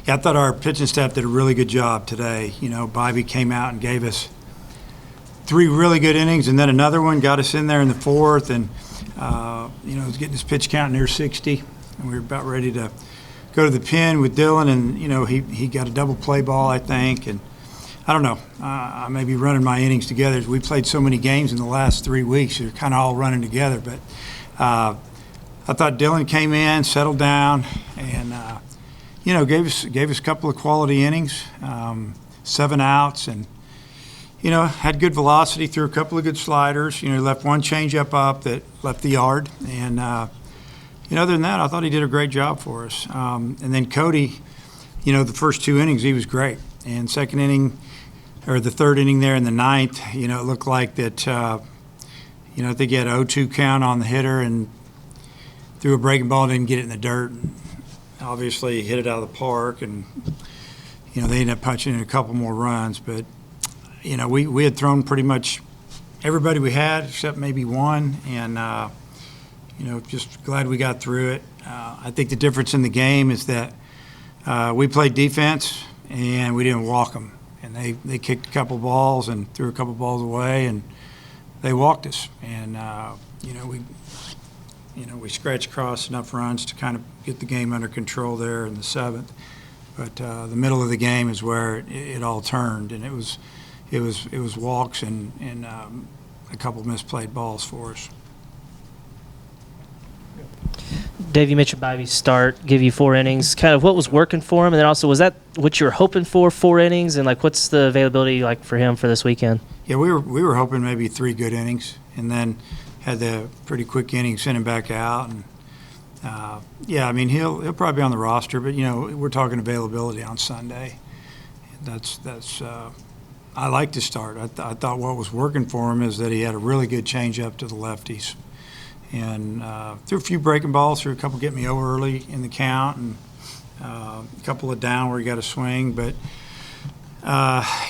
Yeah, I thought our pitching staff did a really good job today. You know, Bobby came out and gave us 3 really good innings, and then another one got us in there in the 4th, and you know, was getting his pitch count near 60, and we were about ready to go to the pen with Dylan, and you know, he got a double play ball, I think, and I don't know. I may be running my innings together. We played so many games in the last 3 weeks; they're kind of all running together. But I thought Dylan came in, settled down, and you know, gave us a couple of quality innings, 7 outs, and you know, had good velocity, threw a couple of good sliders. You know, he left one changeup up that left the yard, and you know, other than that, I thought he did a great job for us. And then Cody, you know, the first 2 innings he was great, and second inning or the 3rd inning there in the 9th, you know, it looked like that. You know, I think he had an 0-2 count on the hitter and threw a breaking ball, didn't get it in the dirt. Obviously, hit it out of the park, and you know, they ended up punching in a couple more runs. But you know, we had thrown pretty much everybody we had except maybe one, and you know, just glad we got through it. I think the difference in the game is that we played defense and we didn't walk them, and they kicked a couple balls and threw a couple balls away, and they walked us, and you know, we scratched across enough runs to kind of get the game under control there in the 7th. But the middle of the game is where it all turned, and it was walks and a couple misplayed balls for us. Dave, you mentioned Bobby's start, give you 4 innings. Kind of what was working for him, and then also was that what you were hoping for, 4 innings, and like what's the availability like for him for this weekend? Yeah, we were hoping maybe 3 good innings, and then had the pretty quick inning, sent him back out, and yeah, I mean he'll probably be on the roster, but you know, we're talking availability on Sunday. That's I like to start. I thought what was working for him is that he had a really good changeup to the lefties, and threw a few breaking balls, threw a couple get me over early in the count, and a couple of down where he got a swing, but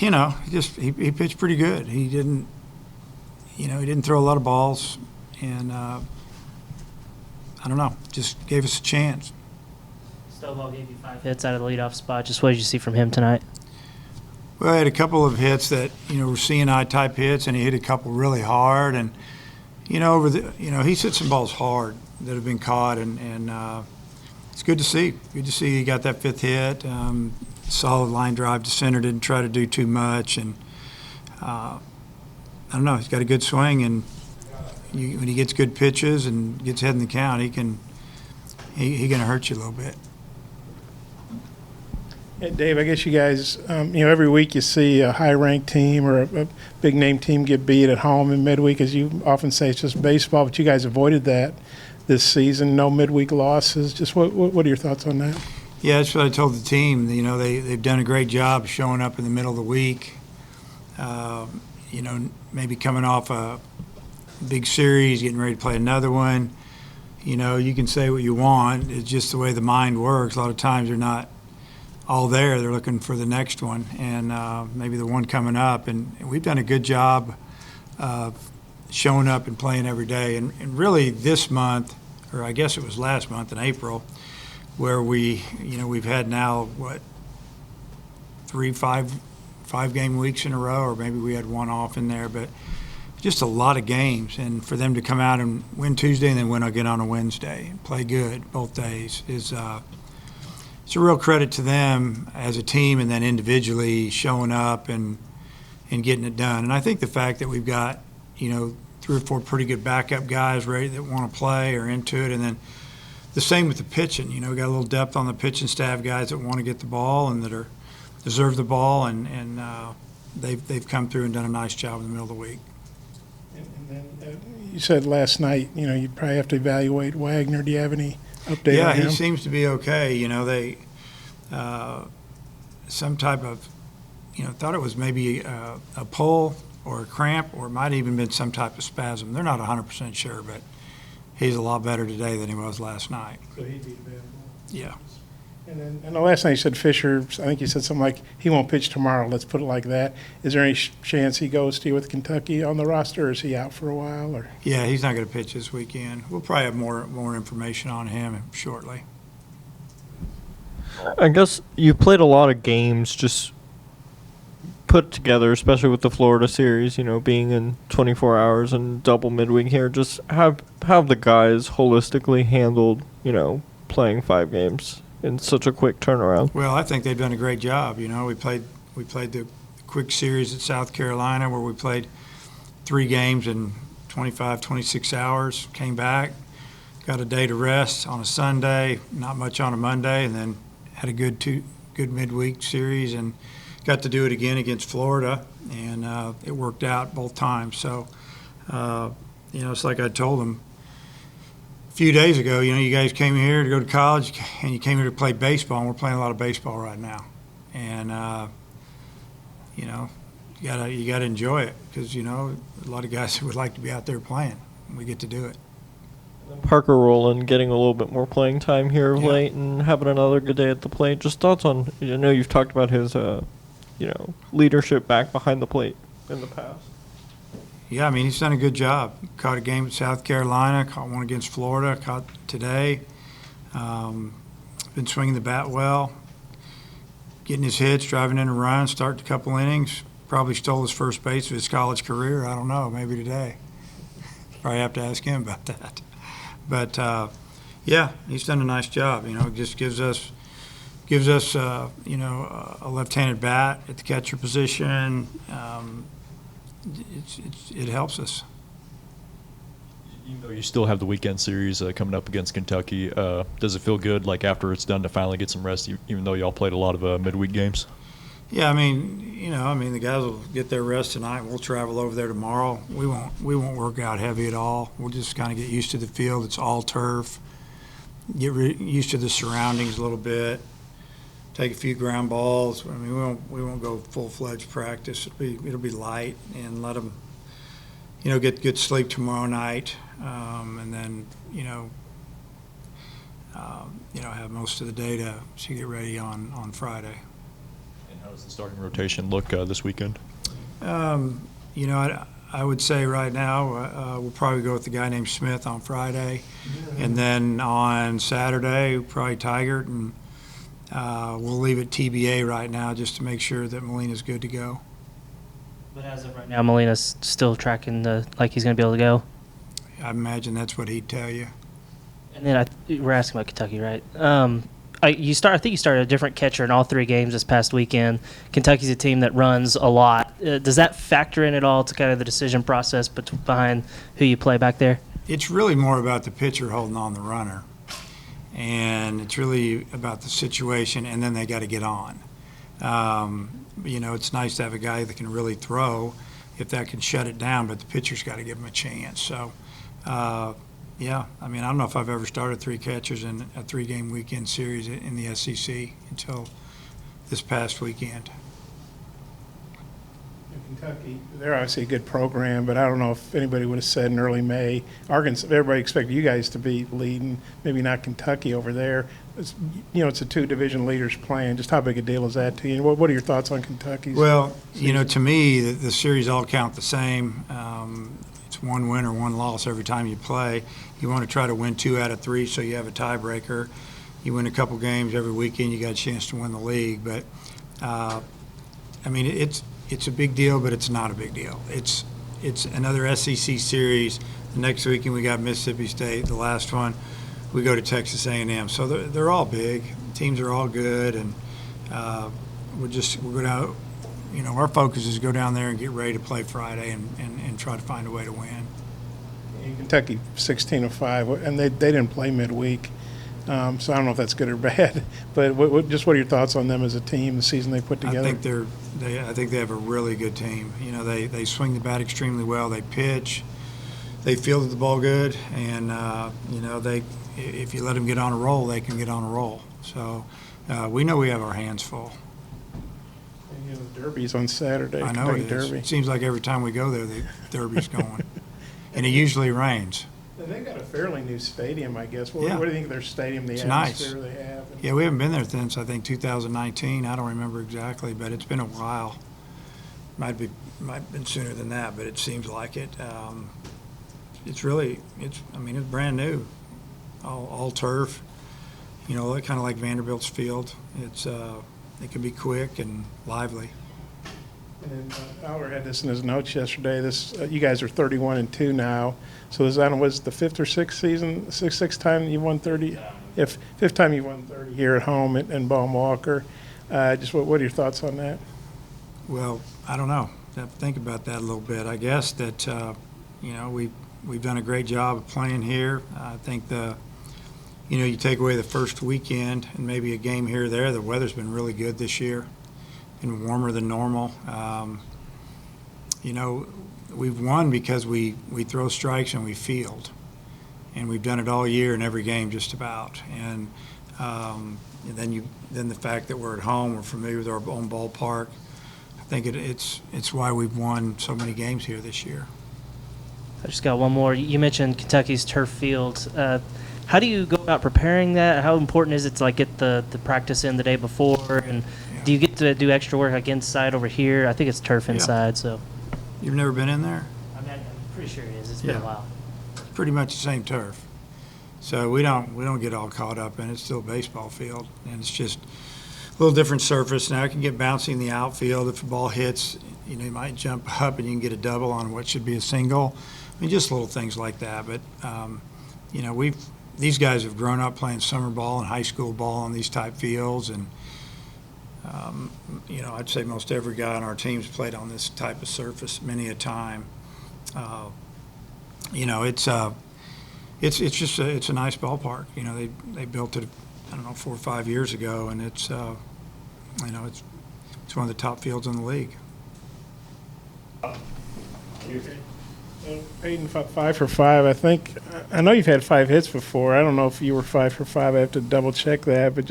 you know, he pitched pretty good. He didn't throw a lot of balls, and I don't know, just gave us a chance. Stovall gave you 5 hits out of the leadoff spot. Just what did you see from him tonight? Well, I had a couple of hits that, you know, were CNI type hits, and he hit a couple really hard, and you know, he's hit some balls hard that have been caught, and it's good to see. Good to see he got that 5th hit. Solid line drive to center, didn't try to do too much, and I don't know, he's got a good swing, and when he gets good pitches and gets ahead in the count, he can hurt you a little bit. Hey, Dave, I guess you guys, you know, every week you see a high-ranked team or a big-name team get beat at home in midweek. As you often say, it's just baseball, but you guys avoided that this season. No midweek losses. Just what are your thoughts on that? Yeah, that's what I told the team. You know, they've done a great job showing up in the middle of the week. You know, maybe coming off a big series, getting ready to play another one. You know, you can say what you want. It's just the way the mind works. A lot of times they're not all there. They're looking for the next one, and maybe the one coming up. And we've done a good job of showing up and playing every day. And really this month, or I guess it was last month in April, where we've had now, 5 game weeks in a row, or maybe we had one off in there, but just a lot of games. And for them to come out and win Tuesday and then win again on a Wednesday and play good both days is it's a real credit to them as a team, and then individually showing up and getting it done. And I think the fact that we've got, you know, 3 or 4 pretty good backup guys ready that want to play or into it, and then the same with the pitching. You know, we got a little depth on the pitching staff, guys that want to get the ball and that deserve the ball, and they've come through and done a nice job in the middle of the week. And then you said last night, you know, you'd probably have to evaluate Wagner. Do you have any update Yeah, on him? he seems to be okay. You know, they some type of, you know, thought it was maybe a pull or a cramp, or it might even been some type of spasm. They're not 100% sure, but he's a lot better today than he was last night. So he'd be available. Yeah. And then, and the last night you said Fisher, I think you said something like he won't pitch tomorrow. Let's put it like that. Is there any chance he goes to you with Kentucky on the roster, or is he out for a while? Or Yeah, he's not going to pitch this weekend. We'll probably have more information on him shortly. I guess you played a lot of games just put together, especially with the Florida series, being in 24 hours and double midweek here. Just have the guys holistically handled, playing 5 games in such a quick turnaround? Well, I think they've done a great job. We played the quick series at South Carolina where we played 3 games in 25, 26 hours, came back, got a day to rest on a Sunday, not much on a Monday, and then had a good midweek series and got to do it again against Florida, and it worked out both times. So, it's like I told them a few days ago, you guys came here to go to college and you came here to play baseball, and we're playing a lot of baseball right now. And, you gotta enjoy it because, a lot of guys would like to be out there playing. We get to do it. Parker Rowland getting a little bit more playing time here of Yeah. late and having another good day at the plate. Just thoughts on, I know you've talked about his, leadership back behind the plate in the past. Yeah, I mean, he's done a good job. Caught a game at South Carolina, caught one against Florida, caught today. Been swinging the bat well, getting his hits, driving in a run, starting a couple innings. Probably stole his first base of his college career. I don't know, maybe today. Probably have to ask him about that. But, yeah, he's done a nice job. It just gives us a left-handed bat at the catcher position. It helps us. Even though you still have the weekend series coming up against Kentucky, does it feel good, like after it's done, to finally get some rest, even though y'all played a lot of midweek games? Yeah, I mean, the guys will get their rest tonight. We'll travel over there tomorrow. We won't work out heavy at all. We'll just kind of get used to the field. It's all turf. Get used to the surroundings a little bit. Take a few ground balls. I mean, we won't go full-fledged practice. It'll be light, and let them, get good sleep tomorrow night, and then have most of the day to get ready on Friday. And how does the starting rotation look this weekend? I would say right now we'll probably go with the guy named Smith on Friday, and then on Saturday probably Tigert, and we'll leave it TBA right now just to make sure that Molina's good to go. But as of right now, Molina's still tracking like he's going to be able to go. I imagine that's what he'd tell you. And then we're asking about Kentucky, right? I think you started a different catcher in all 3 games this past weekend. Kentucky's a team that runs a lot. Does that factor in at all to kind of the decision process behind who you play back there? It's really more about the pitcher holding on the runner, and it's really about the situation, and then they got to get on. It's nice to have a guy that can really throw if that can shut it down, but the pitcher's got to give him a chance. So, yeah, I mean, I don't know if I've ever started 3 catchers in a 3-game weekend series in the SEC until this past weekend. Kentucky, they're obviously a good program, but I don't know if anybody would have said in early May, Arkansas, everybody expected you guys to be leading, maybe not Kentucky over there. It's the 2 division leaders playing. Just how big a deal is that to you? And what are your thoughts on Kentucky's? Well, to me, the series all count the same. It's 1 win or 1 loss every time you play. You want to try to win 2 out of 3 so you have a tiebreaker. You win a couple games every weekend, you got a chance to win the league. But, I mean, it's a big deal, but it's not a big deal. It's another SEC series. The next weekend we got Mississippi State. The last one we go to Texas A&M. So they're all big. Teams are all good, and we'll go down. Our focus is go down there and get ready to play Friday and try to find a way to win. Kentucky 16-5, and they didn't play midweek, so I don't know if that's good or bad. But what are your thoughts on them as a team, the season they put together? I think they have a really good team. They swing the bat extremely well. They pitch. They fielded the ball good, and if you let them get on a roll, they can get on a roll. So we know we have our hands full. The Derby's on Saturday. I know it is. Derby. It seems like every time we go there, the Derby's going, and it usually rains. And they've got a fairly new stadium, I guess. What Yeah. do you think of their stadium, the It's atmosphere nice. they have? Yeah, we haven't been there since, I think, 2019. I don't remember exactly, but it's been a while. Might have been sooner than that, but it seems like it. It's brand new, all turf. you know, kind of like Vanderbilt's field. It can be quick and lively. And Aller had this in his notes yesterday. You guys are 31-2 now. So was the fifth or sixth season, sixth time you won 30? Fifth time you won 30 here at home in Baum Walker. Just what are your thoughts on that? Well, I don't know. I have to think about that a little bit. I guess that you know, we've done a great job of playing here. I think you know, you take away the first weekend and maybe a game here or there. The weather's been really good this year and warmer than normal. You know, we've won because we throw strikes and we field, and we've done it all year in every game just about. And then the fact that we're at home, we're familiar with our own ballpark. I think it's why we've won so many games here this year. I just got one more. You mentioned Kentucky's turf field. How do you go about preparing that? How important is it to get the practice in the day before? And do you get to do extra work inside over here? I think it's turf inside. So You've never been in there? I'm pretty sure it is. It's been a while. It's pretty much the same turf. So we don't get all caught up in it. It's still a baseball field, and it's just a little different surface. Now it can get bouncy in the outfield. If the ball hits, you know, you might jump up and you can get a double on what should be a single. I mean, just little things like that. But you know, these guys have grown up playing summer ball and high school ball on these type fields, and you know, I'd say most every guy on our team's played on this type of surface many a time. You know, it's just it's a nice ballpark. You know, they built it, I don't know, 4 or 5 years ago, and it's you know, it's one of the top fields in the league. Peyton, 5 for 5. I know you've had 5 hits before. I don't know if you were 5 for 5. I have to double check that. But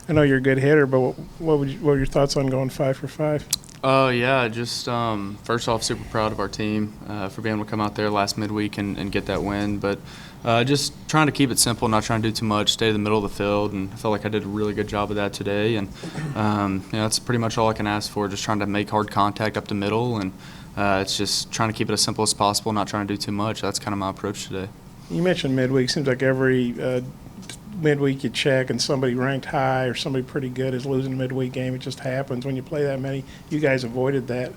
I know you're a good hitter. But what were your thoughts on going 5 for 5? Yeah, just first off, super proud of our team for being able to come out there last midweek and get that win. But just trying to keep it simple, not trying to do too much, stay in the middle of the field, and I felt like I did a really good job of that today. And you know, that's pretty much all I can ask for, just trying to make hard contact up the middle, and it's just trying to keep it as simple as possible, not trying to do too much. That's kind of my approach today. You mentioned midweek. Seems like every midweek you check and somebody ranked high or somebody pretty good is losing a midweek game. It just happens when you play that many. You guys avoided that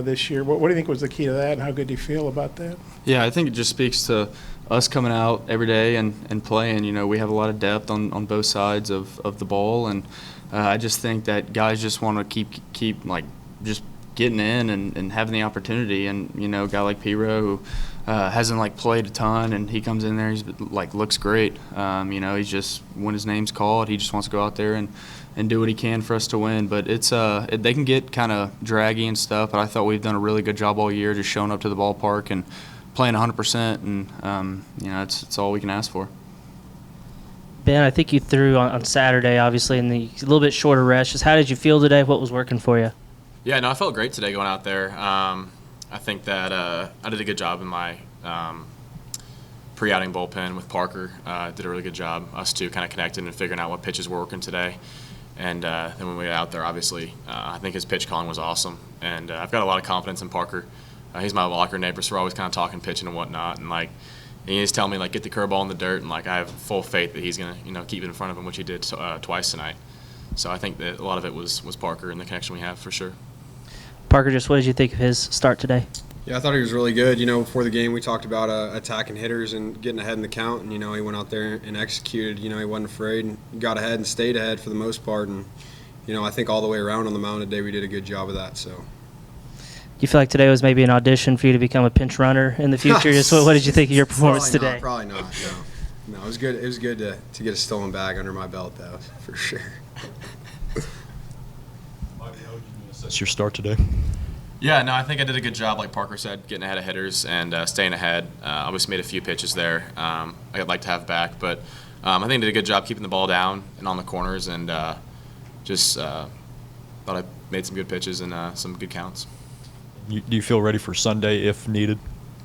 this year. What do you think was the key to that, and how good do you feel about that? Yeah, I think it just speaks to us coming out every day and playing. You know, we have a lot of depth on both sides of the ball, and I just think that guys just want to keep like just getting in and having the opportunity. And you know, a guy like Piro who hasn't played a ton, and he comes in there, he's looks great. You know, he's just, when his name's called, he just wants to go out there and do what he can for us to win. But it's they can get kind of draggy and stuff, but I thought we've done a really good job all year just showing up to the ballpark and playing 100%, and you know, it's all we can ask for. Ben, I think you threw on Saturday, obviously, in the a little bit shorter rest. Just how did you feel today? What was working for you? Yeah, no, I felt great today going out there. I think that I did a good job in my pre-outing bullpen with Parker. Did a really good job. Us two kind of connected and figuring out what pitches were working today. And then when we got out there, obviously, I think his pitch calling was awesome. And I've got a lot of confidence in Parker. He's my locker neighbor, so we're always kind of talking pitching and whatnot. And he's telling me get the curveball in the dirt, and I have full faith that he's gonna keep it in front of him, which he did twice tonight. So I think that a lot of it was Parker and the connection we have for sure. Parker, just what did you think of his start today? Yeah, I thought he was really good. You know, before the game, we talked about attacking hitters and getting ahead in the count. And, you know, he went out there and executed. You know, he wasn't afraid and got ahead and stayed ahead for the most part. And, you know, I think all the way around on the mound today, we did a good job of that. So, Do you feel like today was maybe an audition for you to become a pinch runner in the future? Just what did you think of your performance today? Probably not. No, it was good. It was good to get a stolen bag under my belt, though, for sure. That's your start today. Yeah, no, I think I did a good job, like Parker said, getting ahead of hitters and staying ahead. Obviously made a few pitches there I'd like to have back, but I think I did a good job keeping the ball down and on the corners, and just thought I made some good pitches and some good counts. Do you feel ready for Sunday if needed?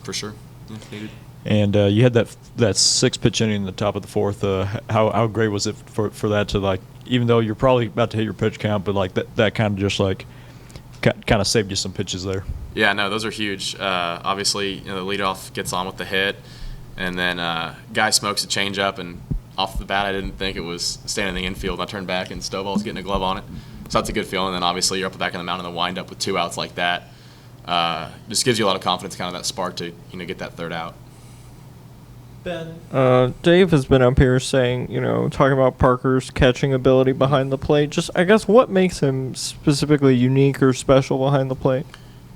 For sure, yeah, if needed. And you had that 6-pitch inning in the top of the fourth. How great was it for that to even though you're probably about to hit your pitch count, but that kind of just kind of saved you some pitches there. Yeah, no, those are huge. Obviously, the leadoff gets on with the hit, and then guy smokes a changeup and off the bat, I didn't think it was standing in the infield. I turned back and Stovall's getting a glove on it. So that's a good feeling. And then obviously you're up the back of the mound in the windup with 2 outs like that. Just gives you a lot of confidence, kind of that spark to get that third out. Dave has been up here saying, talking about Parker's catching ability behind the plate. Just, I guess, what makes him specifically unique or special behind the plate?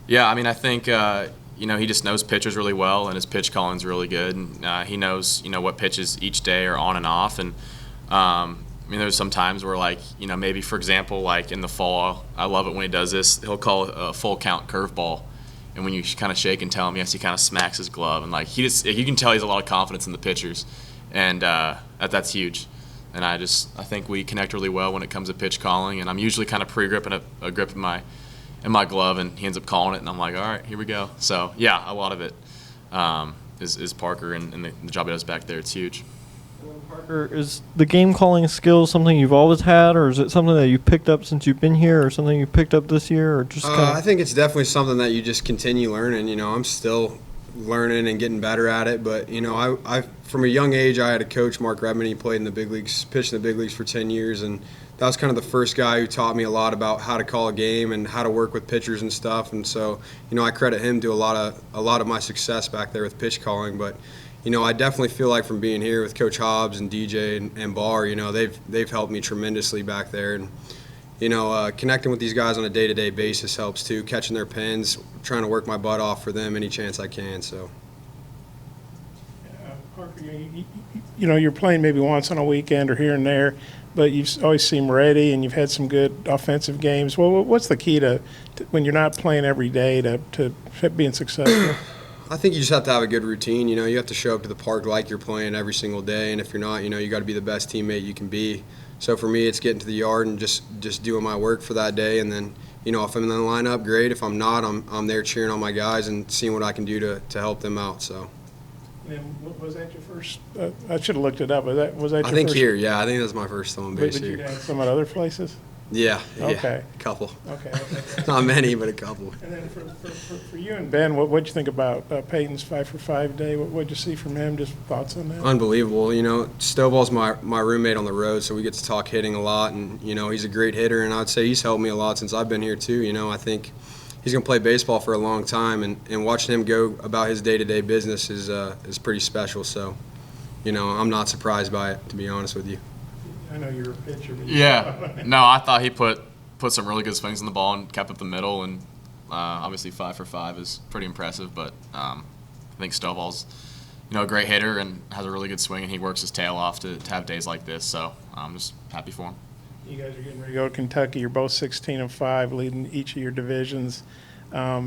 Yeah, I mean, I think, he just knows pitchers really well, and his pitch calling's really good. And he knows, what pitches each day are on and off. And, there's some times where, maybe, for example, like in the fall, I love it when he does this. He'll call a full count curveball. And when you kind of shake and tell him yes, he kind of smacks his glove. And, you can tell he has a lot of confidence in the pitchers. And that's huge. And I think we connect really well when it comes to pitch calling. And I'm usually kind of pre-gripping a grip in my glove, and he ends up calling it. And I'm like, all right, here we go. So, yeah, a lot of it is Parker and the job he does back there. It's huge. Parker, is the game calling skill something you've always had, or is it something that you've picked up since you've been here, or something you picked up this year, or just I think it's definitely something that you just continue learning. I'm still learning and getting better at it, but I from a young age I had a coach, Mark Redmond. He played in the big leagues, pitched in the big leagues for 10 years, and that was kind of the first guy who taught me a lot about how to call a game and how to work with pitchers and stuff. And so I credit him to a lot of my success back there with pitch calling. But I definitely feel like from being here with Coach Hobbs and DJ and Barr, they've helped me tremendously back there. And, connecting with these guys on a day-to-day basis helps too, catching their pins, trying to work my butt off for them any chance I can. So, Parker, you're playing maybe once on a weekend or here and there, but you always seem ready, and you've had some good offensive games. Well, what's the key to when you're not playing every day to being successful? I think you just have to have a good routine. You have to show up to the park like you're playing every single day, and if you're not, you got to be the best teammate you can be. So for me, it's getting to the yard and just doing my work for that day, and then if I'm in the lineup, great. If I'm not, I'm there cheering on my guys and seeing what I can do to help them out. So. And was that your first? I should have looked it up. Was that your first? I think here, yeah. I think that's my first home base but here. you had some at other places? Yeah. Okay. A couple. Okay. Not many, but a couple. And then for you and Ben, what'd you think about Peyton's 5-for-5 day? What'd you see from him? Just thoughts on that? Unbelievable. Stovall's my roommate on the road, so we get to talk hitting a lot, and he's a great hitter, and I'd say he's helped me a lot since I've been here too. I think he's going to play baseball for a long time, and watching him go about his day-to-day business is pretty special. So, I'm not surprised by it, to be honest with you. I know you're a pitcher. Yeah. No, I thought he put some really good swings in the ball and kept up the middle, and obviously 5-for-5 is pretty impressive. But I think Stovall's, a great hitter and has a really good swing, and he works his tail off to have days like this. So I'm just happy for him. You guys are getting ready to go to Kentucky. You're both 16-5, leading each of your divisions.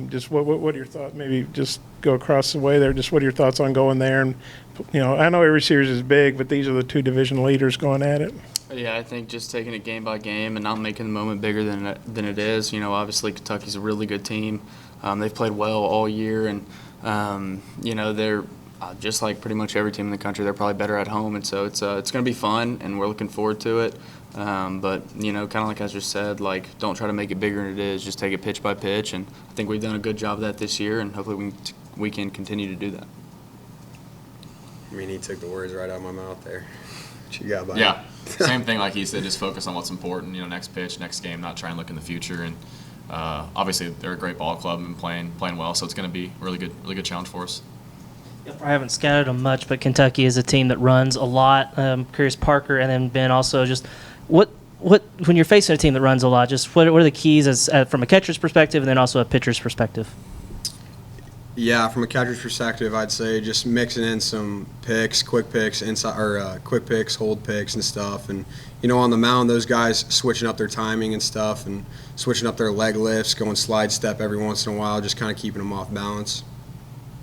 Just what are your thoughts? Maybe just go across the way there. Just what are your thoughts on going there? And I know every series is big, but these are the two division leaders going at it. Yeah, I think just taking it game by game and not making the moment bigger than it is. Obviously Kentucky's a really good team. They've played well all year, and they're just like pretty much every team in the country. They're probably better at home, and so it's going to be fun, and we're looking forward to it. But kind of like I just said, don't try to make it bigger than it is. Just take it pitch by pitch, and I think we've done a good job of that this year, and hopefully we can continue to do that. I mean, he took the words right out of my mouth there. What you got, buddy? Yeah. Same thing like he said, just focus on what's important, next pitch, next game, not try and look in the future. And obviously they're a great ball club and playing well, so it's going to be a really good challenge for us. I haven't scouted them much, but Kentucky is a team that runs a lot. Curious, Parker, and then Ben also, just what when you're facing a team that runs a lot, just what are the keys as from a catcher's perspective and then also a pitcher's perspective? Yeah, from a catcher's perspective, I'd say just mixing in some picks, quick picks, quick picks, hold picks and stuff. And, on the mound, those guys switching up their timing and stuff and switching up their leg lifts, going slide step every once in a while, just kind of keeping them off balance.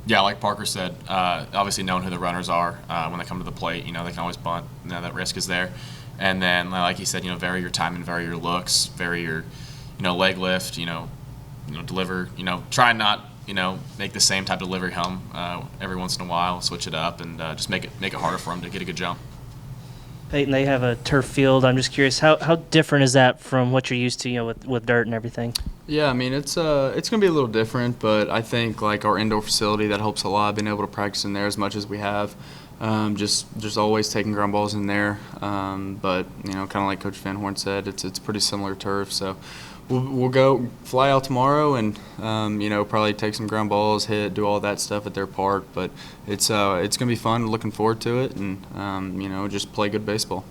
Yeah, like Parker said, obviously knowing who the runners are when they come to the plate, they can always bunt. That risk is there. And then, like he said, vary your timing, vary your looks, vary your, leg lift, deliver, try not, make the same type of delivery home every once in a while, switch it up, and just make it harder for them to get a good jump. Peyton, they have a turf field. I'm just curious, how different is that from what you're used to, with dirt and everything? Yeah, I mean, it's going to be a little different, but I think, our indoor facility, that helps a lot, being able to practice in there as much as we have. Just always taking ground balls in there. But you know, kind of like Coach Van Horn said, it's pretty similar turf. So we'll go fly out tomorrow and you know, probably take some ground balls, hit, do all that stuff at their park. But it's gonna be fun. Looking forward to it, and you know, just play good baseball.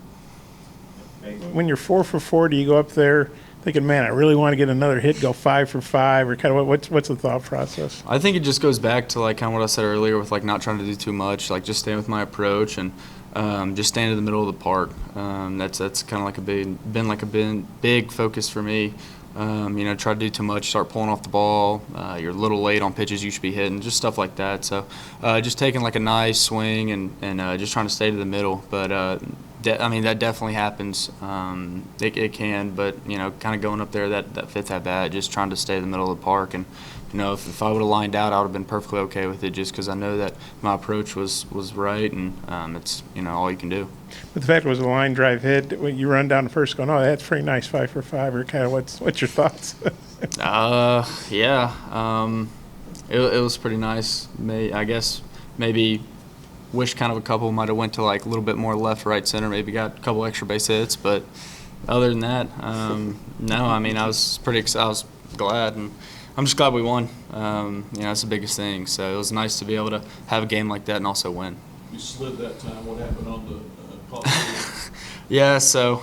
When you're 4 for 4, do you go up there thinking, man, I really want to get another hit, go 5 for 5, or kind of what's the thought process? I think it just goes back to like kind of what I said earlier with like not trying to do too much, like just staying with my approach and just staying in the middle of the park. That's kind of like been big focus for me. You know, try to do too much, start pulling off the ball. You're a little late on pitches you should be hitting, just stuff like that. So just taking like a nice swing and just trying to stay to the middle. But I mean, that definitely happens. It can, but you know, kind of going up there that fifth at bat, just trying to stay in the middle of the park. And you know, if I would have lined out, I would have been perfectly okay with it, just because I know that my approach was right, and it's, you know, all you can do. But the fact it was a line drive hit, when you run down the first, going, oh, that's pretty nice, 5 for 5, or kind of what's your thoughts? Yeah, it was pretty nice. I guess maybe wish kind of a couple might have went to like a little bit more left, right, center. Maybe got a couple extra base hits, but other than that, no. I mean, I was I was glad, and I'm just glad we won. You know, that's the biggest thing. So it was nice to be able to have a game like that and also win. You slid that time. What happened on the Yeah, so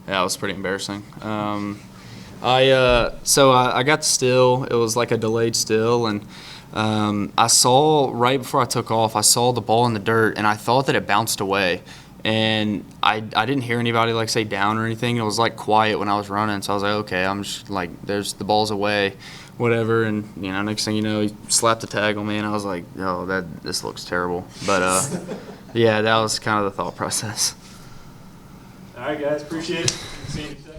it was pretty embarrassing. I got the still. It was like a delayed still, and I saw right before I took off, I saw the ball in the dirt, and I thought that it bounced away. And I didn't hear anybody like say down or anything. It was like quiet when I was running, so I was like, okay, I'm just like, there's the ball's away, whatever. And you know, next thing you know, he slapped the tag on me, and I was like, oh, this looks terrible. But yeah, that was kind of the thought process. All right, guys, appreciate it. See you in a sec.